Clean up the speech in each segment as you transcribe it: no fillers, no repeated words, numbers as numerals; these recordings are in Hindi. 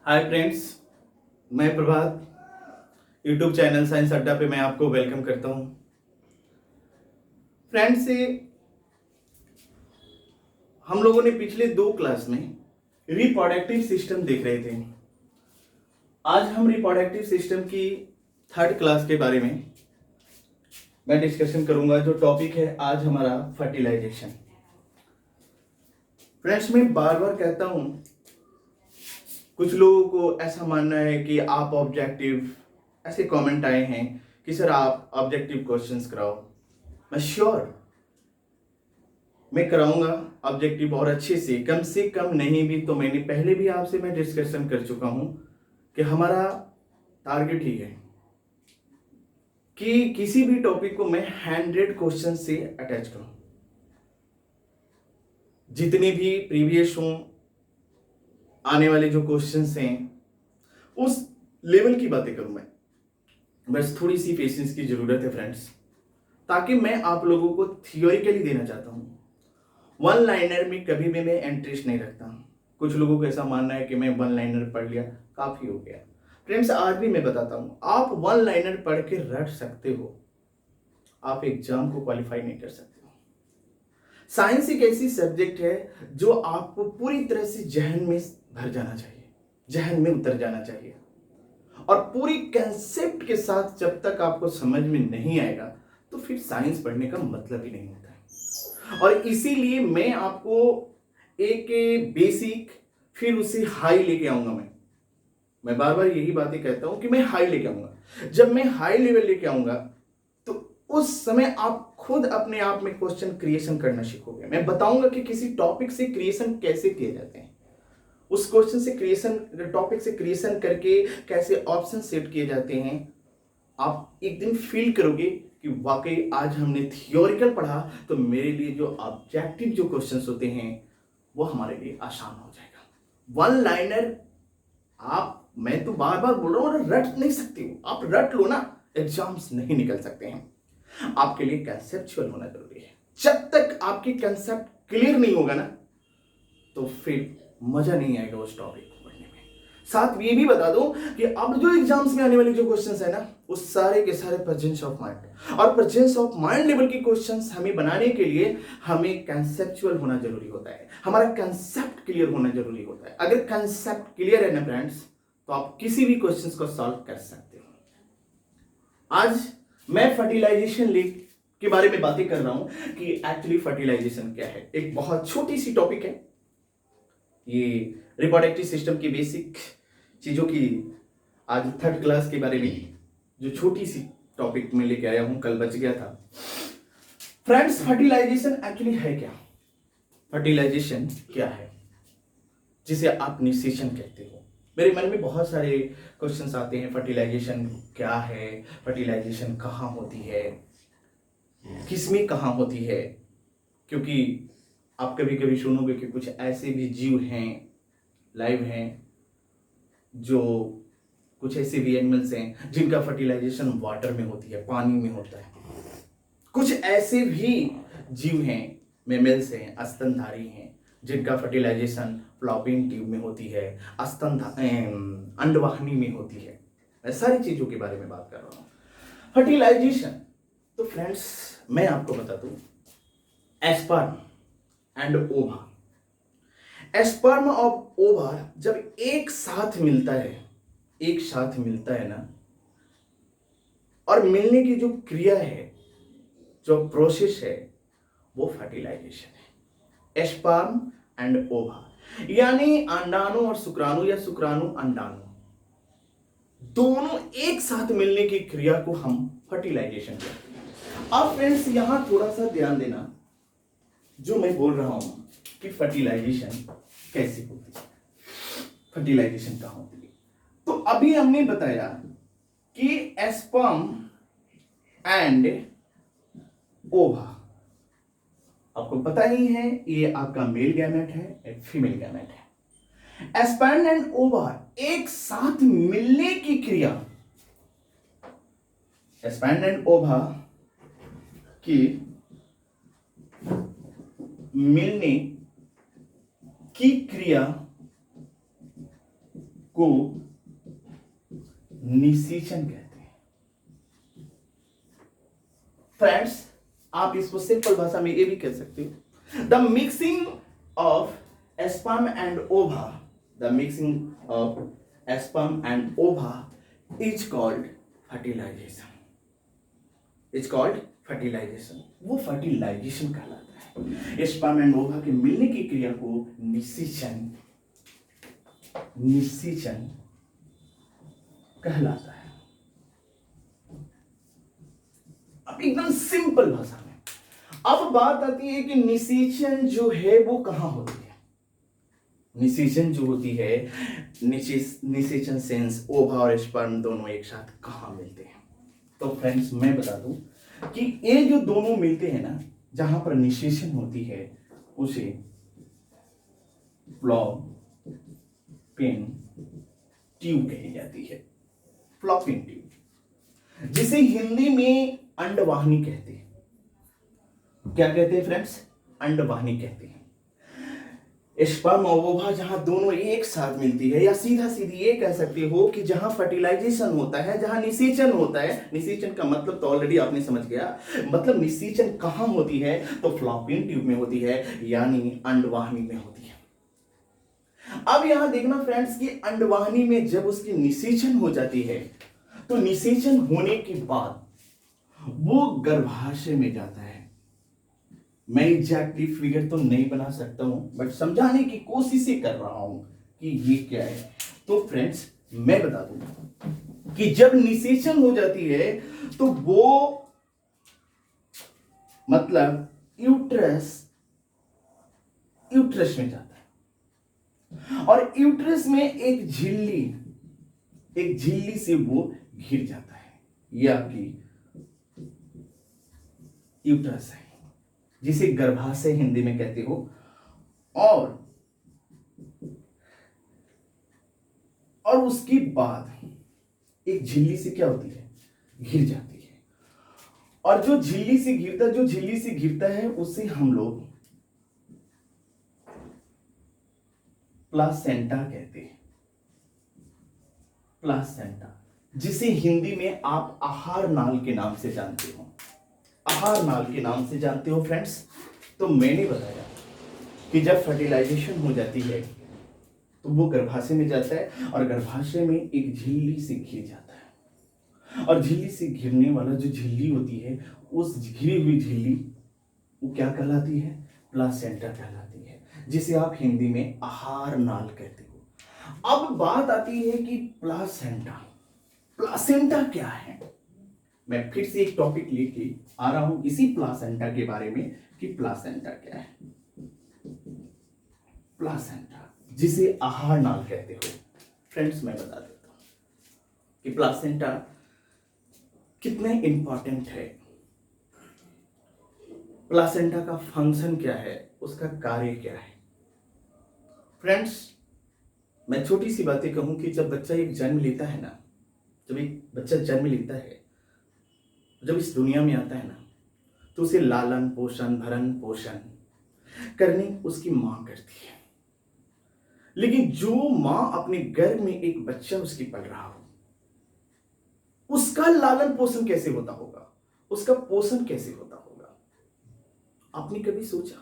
हाय फ्रेंड्स, मैं प्रभात यूट्यूब चैनल साइंस अड्डा पे मैं आपको वेलकम करता हूँ। फ्रेंड्स, हम लोगों ने पिछले 2 क्लास में रिप्रोडक्टिव सिस्टम देख रहे थे। आज हम रिप्रोडक्टिव सिस्टम की 3rd क्लास के बारे में मैं डिस्कशन करूंगा। जो टॉपिक है आज हमारा फर्टिलाइजेशन। फ्रेंड्स, मैं बार बार कहता हूं, कुछ लोगों को ऐसा मानना है कि आप ऑब्जेक्टिव, ऐसे कमेंट आए हैं कि सर आप ऑब्जेक्टिव क्वेश्चंस कराओ। मैं श्योर मैं कराऊंगा ऑब्जेक्टिव, और अच्छे से कम नहीं भी तो मैंने पहले भी आपसे मैं डिस्कशन कर चुका हूं कि हमारा टारगेट ही है कि किसी भी टॉपिक को मैं 100 क्वेश्चन से अटैच करूं। जितने भी प्रीवियस हों, आने वाले जो क्वेश्चंस हैं, उस लेवल की बातें करूं मैं। बस थोड़ी सी पेशेंस की जरूरत है फ्रेंड्स, ताकि मैं आप लोगों को थियोरिकली देना चाहता हूं। वन लाइनर में कभी भी मैं इंटरेस्ट नहीं रखता। कुछ लोगों को ऐसा मानना है कि मैं वन लाइनर पढ़ लिया काफी हो गया। फ्रेंड्स, आज भी मैं बताता हूं, आप वन लाइनर पढ़ के रट सकते हो, आप एग्जाम को क्वालिफाई नहीं कर सकते हो। साइंस एक ऐसी सब्जेक्ट है जो आपको पूरी तरह से जहन में भर जाना चाहिए, जहन में उतर जाना चाहिए, और पूरी कंसेप्ट के साथ जब तक आपको समझ में नहीं आएगा तो फिर साइंस पढ़ने का मतलब ही नहीं होता है। और इसीलिए मैं आपको एक बेसिक, फिर उसे हाई लेके आऊंगा। मैं बार बार यही बातें कहता हूं कि मैं हाई लेके आऊंगा। जब मैं हाई लेवल लेके आऊंगा तो उस समय आप खुद अपने आप में क्वेश्चन क्रिएशन करना सीखोगे। मैं बताऊंगा कि किसी टॉपिक से क्रिएशन कैसे किए जाते हैं, उस क्वेश्चन से क्रिएशन, टॉपिक से क्रिएशन करके कैसे ऑप्शन सेट किए जाते हैं। आप एक दिन फील करोगे कि वाकई आज हमने थियोरिकल पढ़ा तो मेरे लिए जो ऑब्जेक्टिव जो क्वेश्चंस होते हैं वो हमारे लिए आसान हो जाएगा। वन लाइनर आप, मैं तो बार बार बोल रहा हूं, रट नहीं सकते हो। आप रट लो ना, एग्जाम्स नहीं निकल सकते हैं। आपके लिए कंसेप्चुअल होना जरूरी है। जब तक आपकी कंसेप्ट क्लियर नहीं होगा ना तो फिर मजा नहीं आएगा उस टॉपिक को पढ़ने में। साथ ये भी बता दूं कि अब जो एग्जाम्स में आने वाले जो क्वेश्चंस है ना, वो सारे के सारे प्रेजेंस ऑफ माइंड, और प्रेजेंस ऑफ माइंड लेवल के क्वेश्चंस हमें बनाने के लिए हमें कंसेप्चुअल होना जरूरी होता है। हमारा कंसेप्ट क्लियर होना जरूरी होता है। अगर कंसेप्ट क्लियर है ना फ्रेंड्स, तो आप किसी भी क्वेश्चंस को सॉल्व कर सकते हो। आज मैं फर्टिलाइजेशन लीग के बारे में बातें कर रहा हूं कि एक्चुअली फर्टिलाइजेशन क्या है। एक बहुत छोटी सी टॉपिक है ये, रिप्रोडक्टिव सिस्टम की बेसिक चीजों की आज 3rd क्लास के बारे में जो छोटी सी टॉपिक में लेके आया हूं, कल बच गया था। फ्रेंड्स, फर्टिलाइजेशन एक्चुअली है क्या? फर्टिलाइजेशन क्या है जिसे आप निषेचन कहते हो? मेरे मन में बहुत सारे क्वेश्चंस आते हैं। फर्टिलाइजेशन क्या है, फर्टिलाइजेशन कहाँ होती है, किसमें कहाँ होती है? क्योंकि आप कभी कभी सुनोगे कि कुछ ऐसे भी जीव हैं, लाइव हैं, जो कुछ ऐसे भी एनिमल्स हैं जिनका फर्टिलाइजेशन वाटर में होती है, पानी में होता है। कुछ ऐसे भी जीव हैं, मेमल्स हैं, स्तनधारी हैं, जिनका फर्टिलाइजेशन फ्लॉपिंग ट्यूब में होती है, अंडवाहिनी में होती है। मैं सारी चीजों के बारे में बात कर रहा हूं। फर्टिलाइजेशन, तो फ्रेंड्स मैं आपको बता दूं, एस्पर्म एंड ओवा, एस्पर्म और ओवा जब एक साथ मिलता है, एक साथ मिलता है ना, और मिलने की जो क्रिया है, जो प्रोसेस है, वो फर्टिलाइजेशन है। एस्पर्म एंड ओवा, यानी अंडाणु और शुक्राणु, या शुक्राणु अंडाणु, दोनों एक साथ मिलने की क्रिया को हम फर्टिलाइजेशन कहते हैं। अब फ्रेंड्स यहां थोड़ा सा ध्यान देना, जो मैं बोल रहा हूं कि फर्टिलाइजेशन कैसे होती है, फर्टिलाइजेशन कहां होती है। तो अभी हमने बताया कि एस्पर्म एंड ओवा, आपको पता ही है ये आपका मेल गैमेट है, एक फीमेल गैमेट है। एस्पर्म एंड ओवा एक साथ मिलने की क्रिया, एस्पर्म एंड ओवा की मिलने की क्रिया को निषेचन कहते हैं। फ्रेंड्स, आप इसको सिंपल भाषा में ये भी कह सकते हो, the mixing of sperm and ova, the mixing of sperm and ova is called fertilisation, is called fertilisation. वो फर्टिलाइजेशन कहलाता है। स्पर्म एंड ओवा के मिलने की क्रिया को निषेचन, निषेचन कहलाता है। अब एकदम सिंपल भाषा में अब बात आती है कि निषेचन जो है वो कहां होती है। निषेचन जो होती है, निषेचन सेंस ओवा और स्पर्म दोनों एक साथ कहां मिलते हैं। तो फ्रेंड्स, मैं बता दूं कि ये जो दोनों मिलते हैं ना, जहां पर निषेचन होती है उसे फ्लॉपियन ट्यूब कही जाती है। फ्लॉपियन ट्यूब, जिसे हिंदी में अंडवाहिनी कहते हैं। क्या कहते हैं फ्रेंड्स? अंडवाहिनी कहते हैं। स्पर्म और ओवा जहां दोनों एक साथ मिलती है, या सीधा सीधी ये कह सकते हो कि जहां फर्टिलाइजेशन होता है, जहां निषेचन होता है। निषेचन का मतलब तो ऑलरेडी आपने समझ गया, मतलब निषेचन कहां होती है तो फ्लॉपियन ट्यूब में होती है, यानी अंडवाहिनी में होती है। अब यहां देखना फ्रेंड्स कि अंडवाहिनी में जब उसकी निषेचन हो जाती है तो निषेचन होने के बाद वो गर्भाशय में जाता है। मैं एग्जैक्टली फिगर तो नहीं बना सकता हूं, बट समझाने की कोशिश कर रहा हूं कि ये क्या है। तो फ्रेंड्स, मैं बता दूं कि जब निषेचन हो जाती है तो वो मतलब यूट्रस में जाता है, और यूट्रस में एक झिल्ली से वो घिर जाता है। ये आपकी यूट्रस है, जिसे गर्भाशय हिंदी में कहते हो। और उसके बाद एक झिल्ली से क्या होती है, घिर जाती है। और जो झिल्ली से घिरता है उसे हम लोग प्लासेंटा कहते हैं। प्लासेंटा, जिसे हिंदी में आप आहार नाल के नाम से जानते हो। आहार नाल के नाम से जानते हो फ्रेंड्स। तो मैंने बताया कि जब फर्टिलाइजेशन हो जाती है तो वो गर्भाशय में जाता है, और गर्भाशय में एक झिल्ली से घिर जाता है। और झिल्ली से घिरने वाला जो झिल्ली होती है, उस घिरी हुई झिल्ली वो क्या कहलाती है? प्लासेंटा कहलाती है, जिसे आप हिंदी में आहार नाल कहते हो। अब बात आती है कि प्लासेंटा क्या है। मैं फिर से एक टॉपिक लेके आ रहा हूं इसी प्लासेंटा के बारे में कि प्लासेंटा क्या है। प्लासेंटा, जिसे आहार नाल कहते हो। फ्रेंड्स, मैं बता देता हूं कि प्लासेंटा कितने इंपॉर्टेंट है, प्लासेंटा का फंक्शन क्या है, उसका कार्य क्या है। फ्रेंड्स, मैं छोटी सी बातें कहूं कि जब बच्चा एक जन्म लेता है ना, जब एक बच्चा जन्म लेता है, जब इस दुनिया में आता है ना, तो उसे लालन पोषण, भरण पोषण करने उसकी मां करती है। लेकिन जो मां अपने गर्भ में एक बच्चा उसकी पल रहा हो, उसका लालन पोषण कैसे होता होगा, उसका पोषण कैसे होता होगा, आपने कभी सोचा?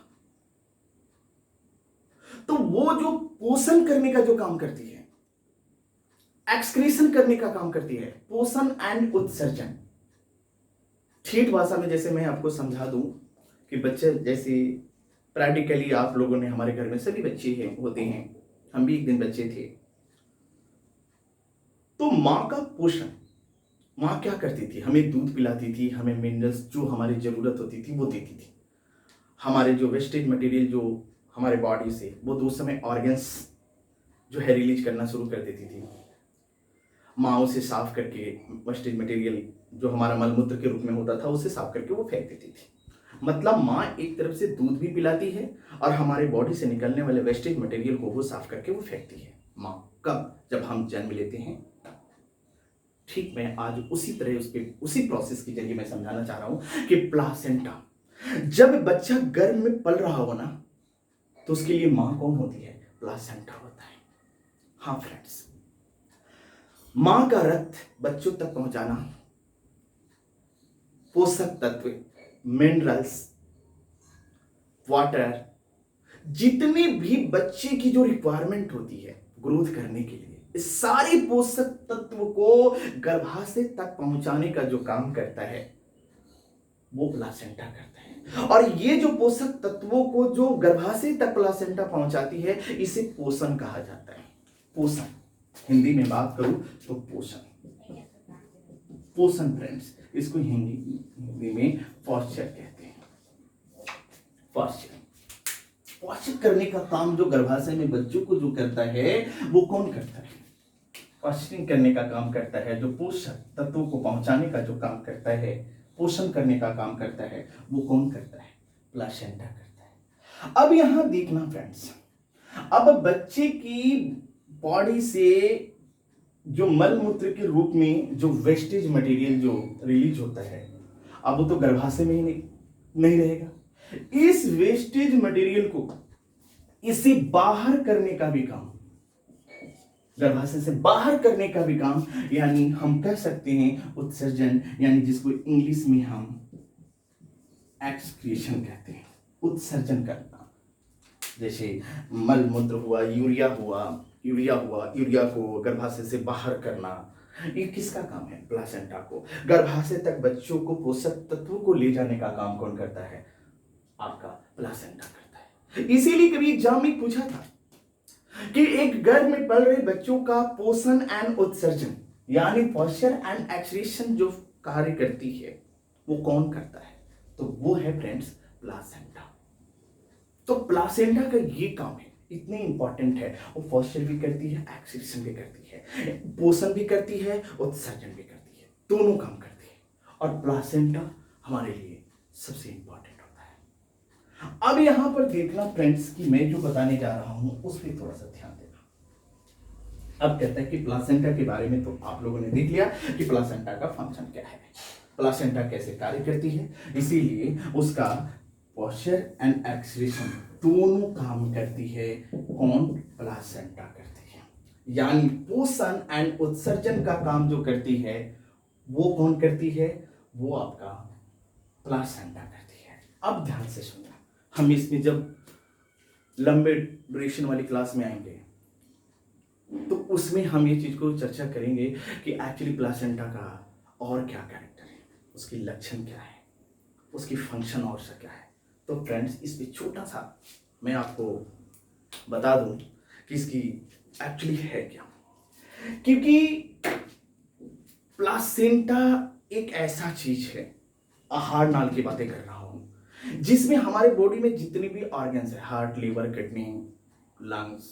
तो वो जो पोषण करने का जो काम करती है, एक्सक्रीशन करने का काम करती है, पोषण एंड उत्सर्जन। ठेठ भाषा में जैसे मैं आपको समझा दूं कि बच्चे, जैसे प्रैक्टिकली आप लोगों ने, हमारे घर में सभी बच्चे होते हैं, हम भी एक दिन बच्चे थे। तो मां का पोषण, मां क्या करती थी? हमें दूध पिलाती थी, हमें मिनरल्स जो हमारी जरूरत होती थी वो देती थी। हमारे जो वेस्टेज मटेरियल जो हमारे बॉडी से, वो उस समय ऑर्गन्स जो है रिलीज करना शुरू कर देती थी। माँ उसे साफ करके, वेस्टेज मटेरियल जो हमारा मलमूत्र के रूप में होता था उसे साफ करके वो फेंक देती थी। मतलब माँ एक तरफ से दूध भी पिलाती है और हमारे बॉडी से निकलने वाले वेस्टेज मटेरियल को वो साफ करके वो फेंकती है। माँ कब? जब हम जन्म लेते हैं। ठीक, मैं आज उसी तरह उसी प्रोसेस के जरिए मैं समझाना चाह रहा हूं कि प्लासेंटा, जब बच्चा गर्भ में पल रहा हो ना, तो उसके लिए मां कौन होती है? प्लासेंटा होता है। हाँ फ्रेंड्स, मां का रक्त बच्चों तक पहुंचाना, पोषक तत्व, मिनरल्स, वाटर, जितने भी बच्चे की जो रिक्वायरमेंट होती है ग्रोथ करने के लिए, इस सारे पोषक तत्व को गर्भाशय तक पहुंचाने का जो काम करता है वो प्लासेंटा करता है। और ये जो पोषक तत्वों को जो गर्भाशय तक प्लासेंटा पहुंचाती है, इसे पोषण कहा जाता है। पोषण, हिंदी में बात करूं तो पोषण, पोषण फ्रेंड्स, इसको हिंदी में पौष्टिक कहते हैं। पौष्टिक पौष्टिक करने का काम जो गर्भाशय में बच्चों को जो करता है वो कौन करता है? पौष्टिक करने का काम करता है, जो पोषक तत्वों को पहुंचाने का जो काम करता है, पोषण करने का काम करता है, वो कौन करता है? प्लासेंटा करता है। अब यहां देखना फ्रेंड्स, अब बच्चे की बॉडी से जो मल मूत्र के रूप में जो वेस्टेज मटेरियल जो रिलीज होता है, अब वो तो गर्भाशय में ही नहीं रहेगा। इस वेस्टेज मटेरियल को इसे बाहर करने का भी काम, गर्भाशय से बाहर करने का भी काम, यानी हम कह सकते हैं उत्सर्जन, यानी जिसको इंग्लिश में हम एक्सक्रीशन कहते हैं, उत्सर्जन करना। जैसे मल मूत्र हुआ, यूरिया को गर्भाशय से बाहर करना, ये किसका काम है? प्लासेंटा को। गर्भाशय तक बच्चों को पोषक तत्वों को ले जाने का काम कौन करता है? आपका प्लासेंटा करता है। इसीलिए कभी एग्जाम में पूछा था कि एक गर्भ में पल रहे बच्चों का पोषण एंड उत्सर्जन, यानी पॉस्चर एंड एक्सक्रीशन जो कार्य करती है वो कौन करता है? तो वो है फ्रेंड्स प्लासेंटा। तो प्लासेंटा का ये काम है, इतनी इंपॉर्टेंट है। वो पॉस्चर भी करती है, एक्सक्रीशन भी करती है, पोषण भी करती है, उत्सर्जन भी करती है, दोनों काम करती है। और प्लासेंटा हमारे लिए सबसे इंपॉर्टेंट होता है। अब यहां पर देखना फ्रेंड्स कि मैं जो बताने जा रहा हूं उस पर थोड़ा सा ध्यान देना। अब कहता है कि प्लासेंटा के बारे में तो आप लोगों ने देख लिया कि प्लासेंटा का फंक्शन क्या है, प्लासेंटा कैसे कार्य करती है, इसीलिए उसका पॉस्चर एंड एक्सक्रीशन दोनों काम करती है। कौन? प्लासेंटा करती है। यानी पोषण एंड उत्सर्जन का काम जो करती है वो कौन करती है? वो आपका प्लासेंटा करती है। अब ध्यान से सुनना, हम इसमें जब लंबे ड्यूरेशन वाली क्लास में आएंगे तो उसमें हम ये चीज को चर्चा करेंगे कि एक्चुअली प्लासेंटा का और क्या कैरेक्टर है, उसकी लक्षण क्या है, उसकी फंक्शन और सा क्या है। तो फ्रेंड्स इस पे छोटा सा मैं आपको बता दूं कि इसकी एक्चुअली है क्या। क्योंकि प्लासेंटा एक ऐसा चीज है, आहार नाल की बातें कर रहा हूं, जिसमें हमारे बॉडी में जितनी भी ऑर्गन्स है, हार्ट, लीवर, किडनी, लंग्स,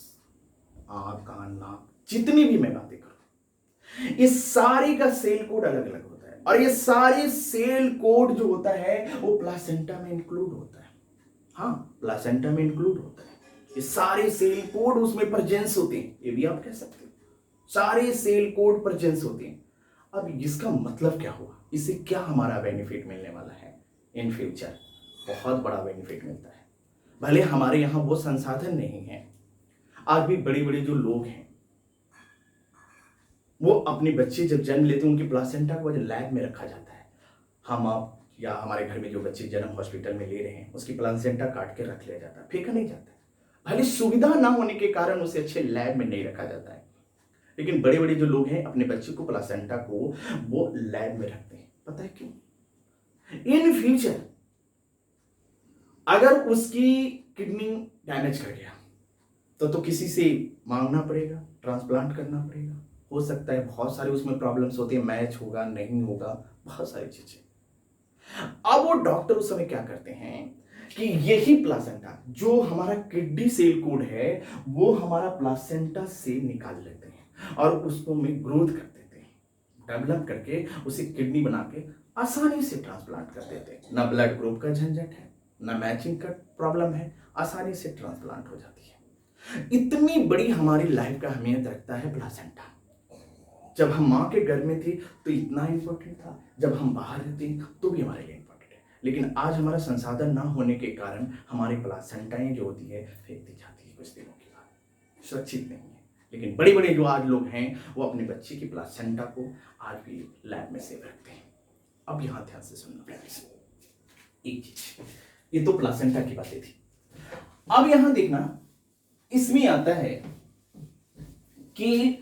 आंख, कान, नाक, जितनी भी मैं बातें करूं, ये सारे का सेल कोड अलग अलग होता है। और ये सारे सेल कोड जो होता है वो प्लासेंटा में इंक्लूड होता है। हाँ, प्लासेंटा में इंक्लूड होता है। ये सारे सेल कोड उसमें प्रेजेंस होते हैं, ये भी आप कह सकते हो, सारे सेल कोड प्रेजेंस होते हैं। अब इसका मतलब क्या हुआ, इससे क्या हमारा बेनिफिट मिलने वाला है इन फ्यूचर? बहुत बड़ा बेनिफिट मिलता है। भले हमारे यहां वो संसाधन नहीं है, आज भी बड़े बड़े जो लोग हैं वो अपने बच्चे जब जन्म लेते हैं उनकी प्लासेंटा को लैब में रखा जाता है। हम आप या हमारे घर में जो बच्चे जन्म हॉस्पिटल में ले रहे हैं उसकी प्लासेंटा काट के रख लिया जाता है, फेंका नहीं जाता है। भले सुविधा ना होने के कारण उसे अच्छे लैब में नहीं रखा जाता है, लेकिन बड़े बड़े जो लोग हैं अपने बच्चे को प्लासेंटा को वो लैब में रखते हैं। पता है क्यों? इन फ्यूचर अगर उसकी किडनी डैमेज कर गया तो किसी से मांगना पड़ेगा, ट्रांसप्लांट करना पड़ेगा, हो सकता है बहुत सारे उसमें प्रॉब्लम्स होती है, मैच होगा नहीं होगा, बहुत सारी चीजें। अब वो डॉक्टर उस समय क्या करते हैं कि यही प्लासेंटा जो हमारा किडनी सेल कोड है वो हमारा प्लासेंटा से निकाल लेते हैं और उसको में ग्रोथ कर देते हैं, डेवलप करके उसे किडनी बना के आसानी से ट्रांसप्लांट कर देते हैं। ना ब्लड ग्रुप का झंझट है, ना मैचिंग का प्रॉब्लम है, आसानी से ट्रांसप्लांट हो जाती है। इतनी बड़ी हमारी लाइफ का अहमियत रखता है प्लासेंटा। जब हम माँ के गर्भ में थे तो इतना इंपॉर्टेंट था, जब हम बाहर रहते हैं तो भी हमारे लिए इंपॉर्टेंट है। लेकिन आज हमारा संसाधन ना होने के कारण हमारी प्लासेंटाएं जो होती है फेंक दी जाती है कुछ दिनों के बाद, सुरक्षित नहीं है। लेकिन बड़े बड़े जो आज लोग हैं वो अपने बच्चे की प्लासेंटा को आज भी लैब में सेव रखते हैं। अब यहां ध्यान से सुनना फ्रेंड्स, एक चीज, ये तो प्लासेंटा की बातें थी। अब यहां देखना, इसमें आता है कि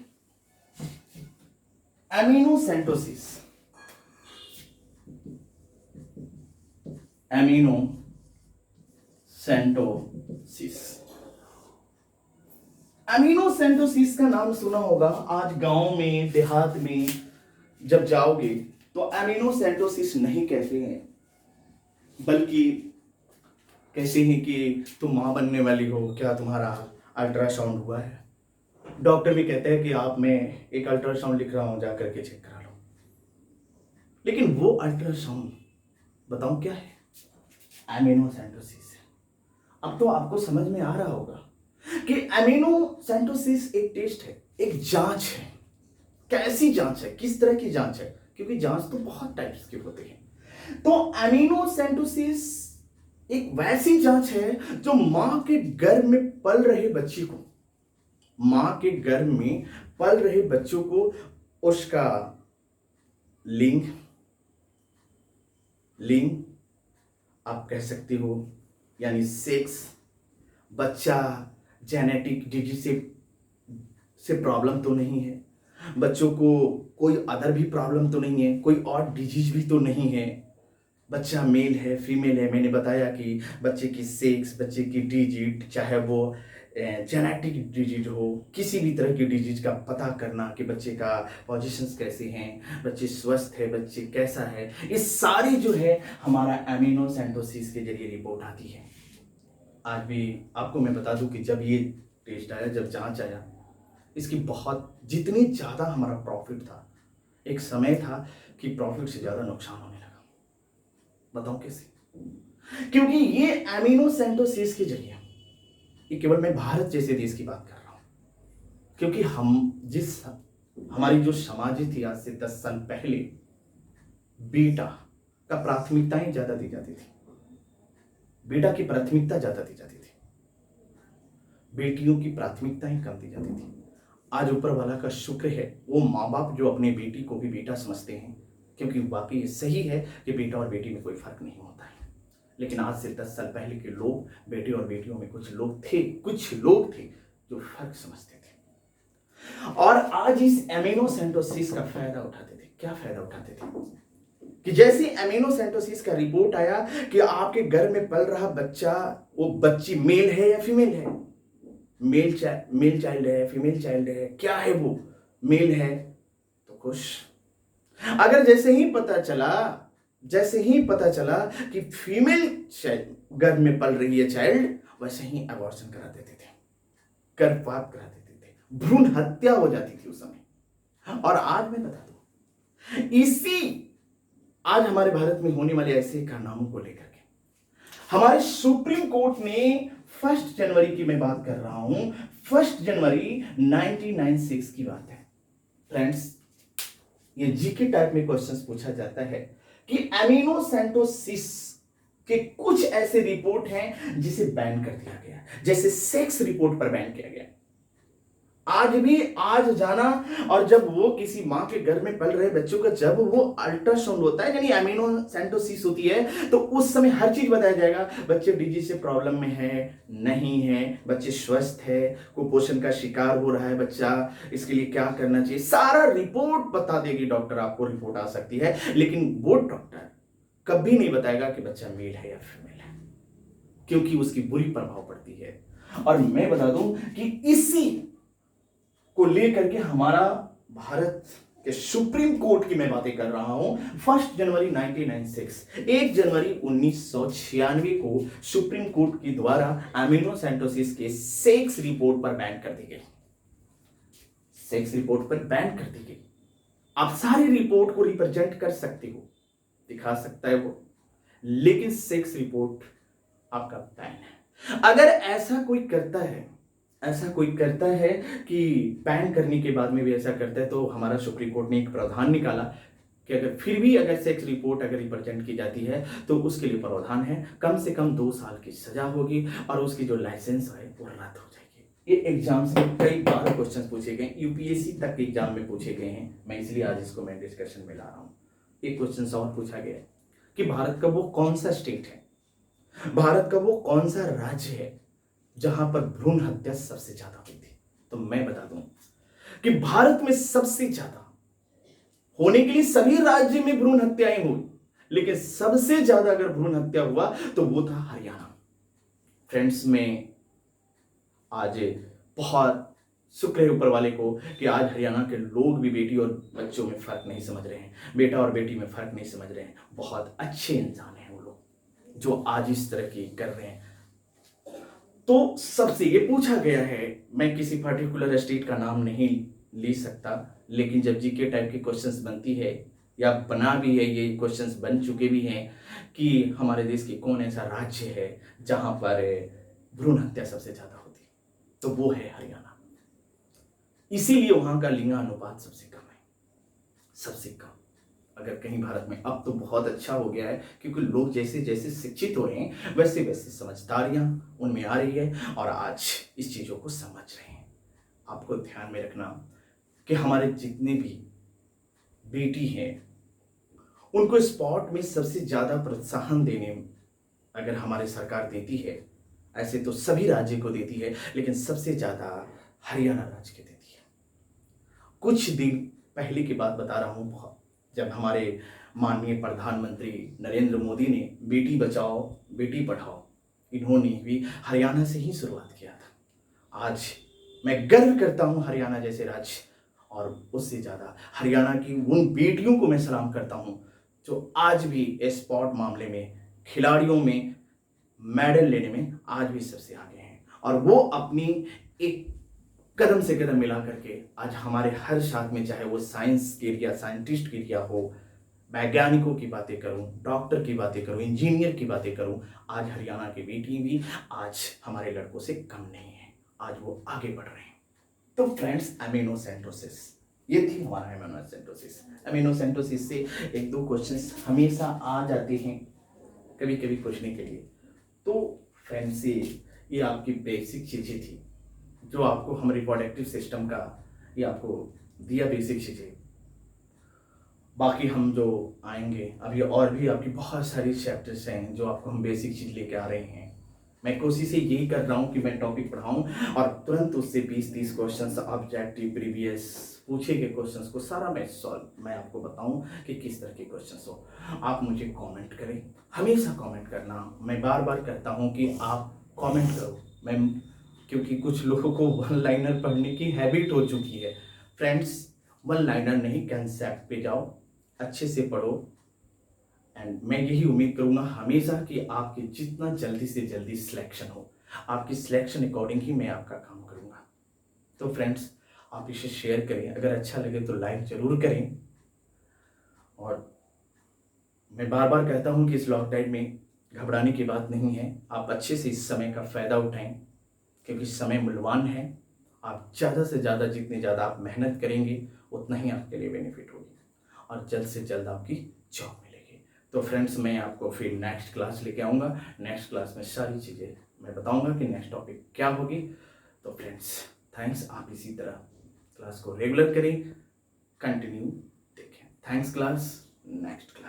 एमिनोसेंटोसिस, एमिनोसेंटोसिस का नाम सुना होगा। आज गांव में देहात में जब जाओगे तो एमिनोसेंटोसिस नहीं कहते हैं, बल्कि कहते हैं कि तुम मां बनने वाली हो, क्या तुम्हारा अल्ट्रासाउंड हुआ है? डॉक्टर भी कहते हैं कि आप, मैं एक अल्ट्रासाउंड लिख रहा हूं, जा करके चेक करा लो। लेकिन वो अल्ट्रासाउंड बताऊं क्या है? एमिनोसेंटोसिस है। अब तो आपको समझ में आ रहा होगा कि एमिनोसेंटोसिस एक टेस्ट है, एक जांच है। कैसी जांच है, किस तरह की जांच है? क्योंकि जांच तो बहुत टाइप्स के होते हैं। तो एमिनोसेंटोसिस एक वैसी जांच है जो मां के गर्भ में पल रहे बच्चे को, मां के गर्भ में पल रहे बच्चों को उसका लिंग आप कह सकते हो, यानी सेक्स, बच्चा जेनेटिक डिजीज से प्रॉब्लम तो नहीं है, बच्चों को कोई अदर भी प्रॉब्लम तो नहीं है, कोई और डिजीज भी तो नहीं है, बच्चा मेल है फीमेल है। मैंने बताया कि बच्चे की सेक्स, बच्चे की डिजीज, चाहे वो जेनेटिक डिजीज हो, किसी भी तरह की डिजीज का पता करना कि बच्चे का पोजीशंस कैसे हैं, बच्चे स्वस्थ है, बच्चे कैसा है, ये सारी जो है हमारा एमिनोसेंटोसिस के जरिए रिपोर्ट आती है। आज भी आपको मैं बता दूं कि जब ये टेस्ट आया, जब जांच आया, इसकी बहुत, जितनी ज़्यादा हमारा प्रॉफिट था, एक समय था कि प्रॉफिट से ज़्यादा नुकसान होने लगा। बताऊं कैसे? क्योंकि ये एमिनोसेंटोसिस के जरिए, ये केवल मैं भारत जैसे देश की बात कर रहा हूं, क्योंकि हमारी जो समाज थी आज से 10 साल पहले, बेटा का प्राथमिकताएं ज्यादा दी जाती थी, बेटा की प्राथमिकता ज्यादा दी जाती थी, बेटियों की प्राथमिकताएं कम दी जाती थी। आज ऊपर वाला का शुक्र है, वो माँ बाप जो अपने बेटी को भी बेटा समझते हैं, क्योंकि वाकई ये सही है कि बेटा और बेटी में कोई फर्क नहीं होता है। लेकिन आज से 10 साल पहले के लोग, बेटे और बेटियों में कुछ लोग थे जो फर्क समझते थे, और आज इस एमिनोसेंटोसिस का फायदा उठाते थे। क्या फायदा उठाते थे? कि जैसे एमिनोसेंटोसिस का रिपोर्ट आया कि आपके घर में पल रहा बच्चा, वो बच्ची मेल है या फीमेल है, मेल चाइल्ड है, फीमेल चाइल्ड है, क्या है वो, मेल है तो खुश। अगर जैसे ही पता चला कि फीमेल गर्भ में पल रही है चाइल्ड, वैसे ही अबॉर्शन करा देते थे, गर्भपात करा देते थे, भ्रूण हत्या हो जाती थी उस समय। और आज मैं बता दूं, आज हमारे भारत में होने वाले ऐसे कारनामों को लेकर के हमारे सुप्रीम कोर्ट ने 1 जनवरी की मैं बात कर रहा हूं, 1 जनवरी 1996 की बात है फ्रेंड्स। ये जीके टाइप में क्वेश्चंस पूछा जाता है कि एमिनोसेंटोसिस के कुछ ऐसे रिपोर्ट हैं जिसे बैन कर दिया गया, जैसे सेक्स रिपोर्ट पर बैन किया गया। आज जाना, और जब वो किसी मां के घर में पल रहे बच्चों का जब वो अल्ट्रासाउंड होता है, यानी एमिनोसेंटोसिस होती है, तो उस समय हर चीज बताया जाएगा, बच्चे डिजीज से प्रॉब्लम में है, नहीं है, बच्चे स्वस्थ है, कुपोषण का शिकार हो रहा है बच्चा, इसके लिए क्या करना चाहिए, सारा रिपोर्ट बता देगी डॉक्टर। आपको रिपोर्ट आ सकती है, लेकिन वो डॉक्टर कभी नहीं बताएगा कि बच्चा मेल है या फीमेल है, क्योंकि उसकी बुरी प्रभाव पड़ती है। और मैं बता दूं कि इसी को लेकर के हमारा भारत के सुप्रीम कोर्ट की मैं बातें कर रहा हूं। 1 जनवरी 1996, 1 जनवरी 1996 को सुप्रीम कोर्ट के द्वारा एमिनोसेंटोसिस के सेक्स रिपोर्ट पर बैन कर दी गई, सेक्स रिपोर्ट पर बैन कर दी गई। आप सारी रिपोर्ट को रिप्रेजेंट कर सकते हो, दिखा सकता है वो, लेकिन सेक्स रिपोर्ट आपका बैन है। अगर ऐसा कोई करता है कि बैन करने के बाद में भी ऐसा करता है, तो हमारा सुप्रीम कोर्ट ने एक प्रावधान निकाला कि अगर सेक्स रिपोर्ट अगर रिप्रेजेंट की जाती है तो उसके लिए प्रावधान है, कम से कम 2 साल की सजा होगी और उसकी जो लाइसेंस है वो रद्द हो जाएगी। ये एग्जाम्स में कई बार क्वेश्चन पूछे गए, यूपीएससी तक के एग्जाम में पूछे गए हैं, मैं इसलिए आज इसको मैं डिस्कशन में ला रहा हूँ। एक क्वेश्चन और पूछा गया है कि भारत का वो कौन सा स्टेट है, भारत का वो कौन सा राज्य है जहां पर भ्रूण हत्या सबसे ज्यादा हुई थी। तो मैं बता दूं कि भारत में सबसे ज्यादा होने के लिए सभी राज्य में भ्रूण हत्याएं हुई, लेकिन सबसे ज्यादा अगर भ्रूण हत्या हुआ तो वो था हरियाणा। फ्रेंड्स, मैं आज बहुत शुक्र है ऊपर वाले को कि आज हरियाणा के लोग भी बेटी और बच्चों में फर्क नहीं समझ रहे हैं, बेटा और बेटी में फर्क नहीं समझ रहे हैं। बहुत अच्छे इंसान हैं वो लोग जो आज इस तरह की कर रहे हैं। तो सबसे ये पूछा गया है, मैं किसी पर्टिकुलर स्टेट का नाम नहीं ले सकता, लेकिन जब जीके टाइप की क्वेश्चंस बनती है या बना भी है, ये क्वेश्चंस बन चुके भी हैं कि हमारे देश की कौन ऐसा राज्य है जहां पर भ्रूण हत्या सबसे ज्यादा होती है, तो वो है हरियाणा। इसीलिए वहां का लिंगानुपात सबसे कम है, सबसे कम। अगर कहीं भारत में, अब तो बहुत अच्छा हो गया है क्योंकि लोग जैसे जैसे शिक्षित हो रहे हैं वैसे वैसे समझदारियां उनमें आ रही है और आज इस चीजों को समझ रहे हैं। आपको ध्यान में रखना कि हमारे जितने भी बेटी हैं उनको स्पोर्ट में सबसे ज्यादा प्रोत्साहन देने अगर हमारी सरकार देती है, ऐसे तो सभी राज्य को देती है लेकिन सबसे ज्यादा हरियाणा राज्य को देती है। कुछ दिन पहले की बात बता रहा हूं, जब हमारे माननीय प्रधानमंत्री नरेंद्र मोदी ने बेटी बचाओ बेटी पढ़ाओ, इन्होंने भी हरियाणा से ही शुरुआत किया था। आज मैं गर्व करता हूं हरियाणा जैसे राज्य, और उससे ज्यादा हरियाणा की उन बेटियों को मैं सलाम करता हूं जो आज भी स्पोर्ट मामले में, खिलाड़ियों में मेडल लेने में आज भी सबसे आगे हैं। और वो अपनी एक कदम से कदम मिला करके आज हमारे हर साथ में, चाहे वो साइंस के एरिया, साइंटिस्ट के एरिया हो, वैज्ञानिकों की बातें करूं, डॉक्टर की बातें करूं, इंजीनियर की बातें करूं, आज हरियाणा की बेटी भी आज हमारे लड़कों से कम नहीं है, आज वो आगे बढ़ रहे हैं। तो फ्रेंड्स, एमिनोसेंटोसिस, ये थी हमारा एमिनोसेंटोसिस। एमिनोसेंटोसिस से एक दो क्वेश्चंस हमेशा आ जाते हैं कभी कभी पूछने के लिए। तो फ्रेंड्स, ये आपकी बेसिक चीजें थी जो आपको हम रिप्रोडक्टिव सिस्टम का ये आपको दिया, बेसिक चीजें। बाकी हम जो आएंगे अभी और भी आपकी बहुत सारी चैप्टर्स हैं जो आपको हम बेसिक चीज लेके आ रहे हैं। मैं कोशिश यही कर रहा हूँ कि मैं टॉपिक पढ़ाऊँ और तुरंत उससे 20-30 क्वेश्चंस ऑब्जेक्टिव प्रीवियस पूछे गए क्वेश्चंस को सारा मैं आपको बताऊं कि किस तरह के क्वेश्चंस हो। आप मुझे कमेंट करें, हमेशा कमेंट करना। मैं बार बार कहता हूं कि आप कमेंट करो, मैं क्योंकि कुछ लोगों को वन लाइनर पढ़ने की हैबिट हो चुकी है। फ्रेंड्स, वन लाइनर नहीं, कंसेप्ट पे जाओ, अच्छे से पढ़ो। एंड मैं यही उम्मीद करूंगा हमेशा कि आपके जितना जल्दी से जल्दी सिलेक्शन हो, आपकी सिलेक्शन अकॉर्डिंग ही मैं आपका काम करूंगा। तो फ्रेंड्स, आप इसे शेयर करें, अगर अच्छा लगे तो लाइक जरूर करें। और मैं बार बार कहता हूं कि इस लॉकडाउन में घबराने की बात नहीं है, आप अच्छे से इस समय का फायदा उठाएं क्योंकि समय मूल्यवान है। आप ज़्यादा से ज़्यादा, जितनी ज़्यादा आप मेहनत करेंगे उतना ही आपके लिए बेनिफिट होगी और जल्द से जल्द आपकी जॉब मिलेगी। तो फ्रेंड्स, मैं आपको फिर नेक्स्ट क्लास लेके आऊँगा। नेक्स्ट क्लास में सारी चीज़ें मैं बताऊँगा कि नेक्स्ट टॉपिक क्या होगी। तो फ्रेंड्स, थैंक्स। आप इसी तरह क्लास को रेगुलर करें, कंटिन्यू देखें। Thanks class, next class.